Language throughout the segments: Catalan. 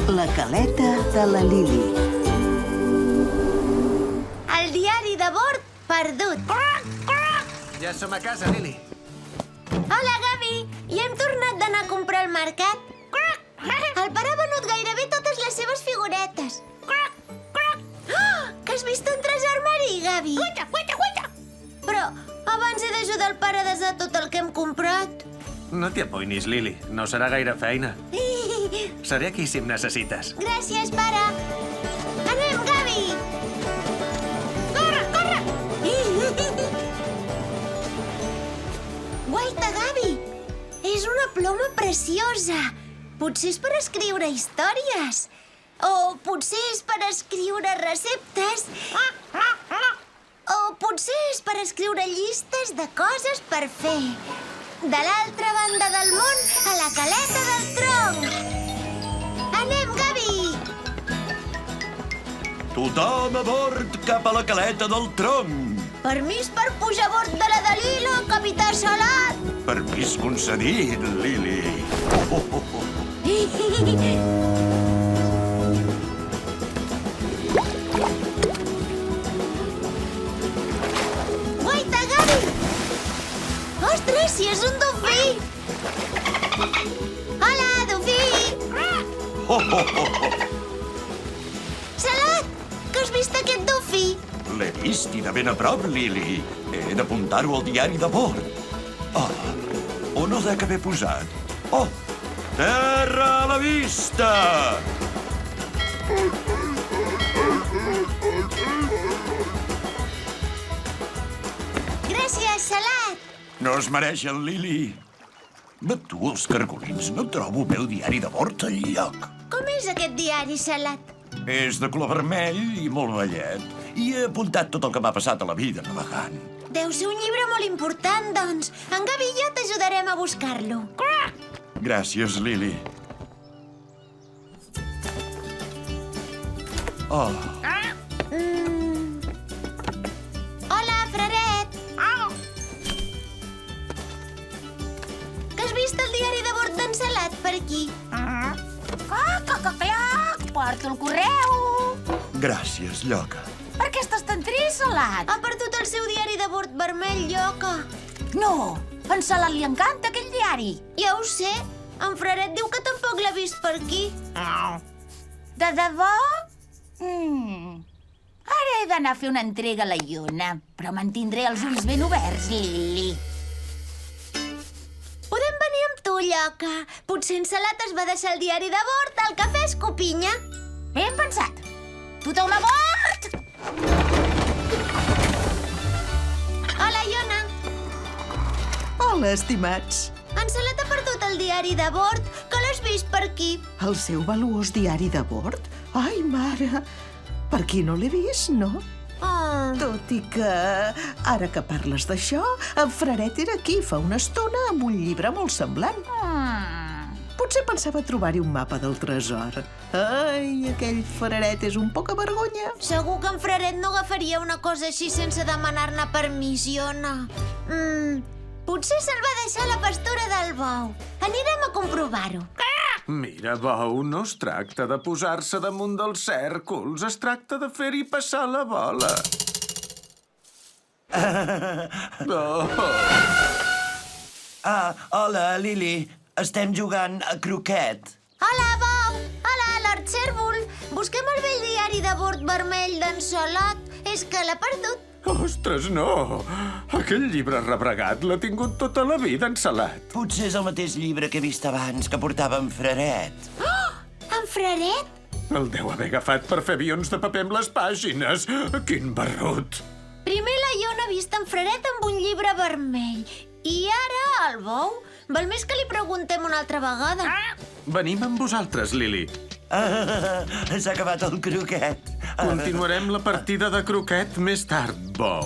La caleta de la Lili. El diari de bord perdut. Ja som a casa, Lili. Hola, Gavi. Ja hem tornat d'anar a comprar al mercat. El pare ha venut gairebé totes les seves figuretes. Oh, que has vist un tresor marí, Gavi? Però abans he d'ajudar el pare a desar tot el que hem comprat. No t'hi amoïnis, Lili. No serà gaire feina. Seré aquí si em necessites. Gràcies, pare. Anem, Gavi! Corre, corre! Guaita, Gavi! És una ploma preciosa. Potser és per escriure històries. O potser és per escriure receptes. O potser és per escriure llistes de coses per fer. De l'altra banda del món a la caleta del tronc. Anem, Gavi! Tothom a bord cap a la caleta del tronc. Permís per pujar a bord de la Dalila, capità Salat. Permís concedit, Lili. Guaita, Gavi! Ostres, si és un dofí! Hola, dofí! Salat, que has vist aquest dofí? L'he vist i de ben a prop, Lili. He d'apuntar-ho al diari de bord. On ho dec haver posat? Oh! Terra a la vista! Gràcies, Salat! No es mereixen, Lili. De tu, els cargolins, no trobo bé el diari de bord enlloc. Com és aquest diari, Salat? És de color vermell i molt vellet. I he apuntat tot el que m'ha passat a la vida navegant. Deu ser un llibre molt important, doncs. En Gavi i jo t'ajudarem a buscar-lo. Gràcies, Lili. Oh, Hola, fraret! Que has vist el diari de bord d'en Salat per aquí? Porto el correu. gràcies, lloca. Per què estàs tan trist, Salat? Ha perdut el seu diari de bord vermell, lloca. No, a en Salat li encanta aquell diari. Ja ho sé. En Fraret diu que tampoc l'ha vist per aquí. De debò? Ara he d'anar a fer una entrega a la lluna, però mantindré els ulls ben oberts, Lili. Podem venir amb tu, lloca. Potser en Salat es va deixar el diari de bord al cafè Escopinya. Ben pensat. Tothom a bord! Hola, Iona. Hola, estimats. En Salat ha perdut el diari de bord, que l'has vist per aquí. El seu valuós diari de bord? Ai, mare, per aquí no l'he vist, no? Oh. Tot i que, ara que parles d'això, en Fraret era aquí fa una estona amb un llibre molt semblant. Potser pensava trobar-hi un mapa del tresor. Ai, aquell Fraret és un poca vergonya. Segur que en Fraret no agafaria una cosa així sense demanar-ne permís, Iona. Potser se'l va deixar a la pastura del bou. Anirem a comprovar-ho. Mira, bou, no es tracta de posar-se damunt dels cèrcols. Es tracta de fer-hi passar la bola. Hola, Lili. Estem jugant a croquet. Hola, bou! Hola, Lord Cèrvol! Busquem el vell diari de bord vermell d'en Salat. És que l'ha perdut. Ostres, no! Aquell llibre rebregat l'ha tingut tota la vida en Salat. Potser és el mateix llibre que he vist abans, que portava en Fraret. En Fraret? El deu haver agafat per fer avions de paper amb les pàgines. Quin barrut! Primer la Iona ha vist en Fraret amb un llibre vermell. I ara el bou. Val més que li preguntem una altra vegada. Venim amb vosaltres, Lili. S'ha acabat el croquet. Continuarem la partida de croquet més tard, bou.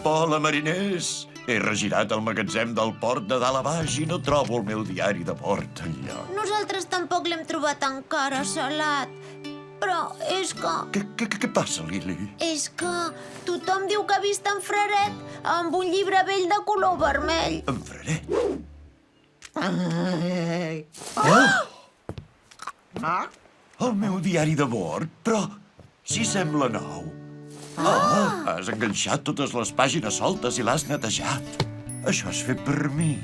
Pola, mariners! He regirat el magatzem del port de dalt a baix i no trobo el meu diari de bord enlloc. Nosaltres tampoc l'hem trobat encara, Salat. Però és que... Què passa, Lili? És que tothom diu que ha vist en Fraret amb un llibre vell de color vermell. En Fraret? El meu diari de bord? Però si sembla nou. Has enganxat totes les pàgines soltes i l'has netejat. Això has fet per mi.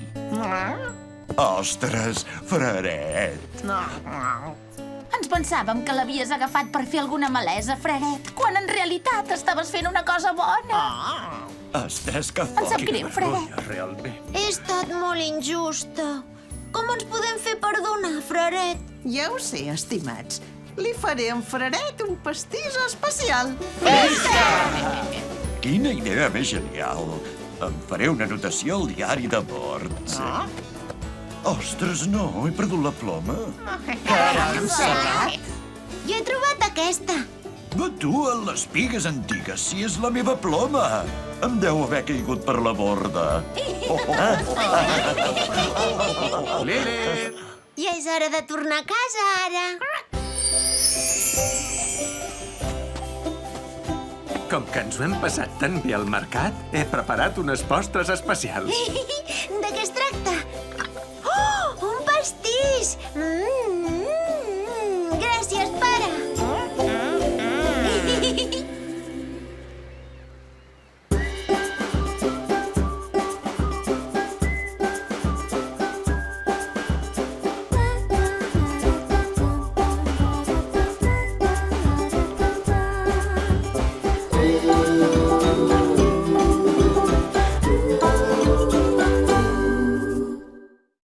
Ostres, Fraret! Ens pensàvem que l'havies agafat per fer alguna malesa, Fraret, quan en realitat estaves fent una cosa bona. Estès que Em sap greu, Fraret. Realment. He estat molt injusta. Com ens podem fer perdonar, Fraret? Ja ho sé, estimats. Li faré a en Fraret un pastís especial. Quina idea més genial. Em faré una anotació al diari de bord. Ostres, no, he perdut la ploma. Jo he trobat aquesta. Va tu, en les pigues antigues, si és la meva ploma. Em deu haver caigut per la borda. Lili! Ja és hora de tornar a casa, ara. Com que ens ho hem passat tan bé al mercat, he preparat unes postres especials.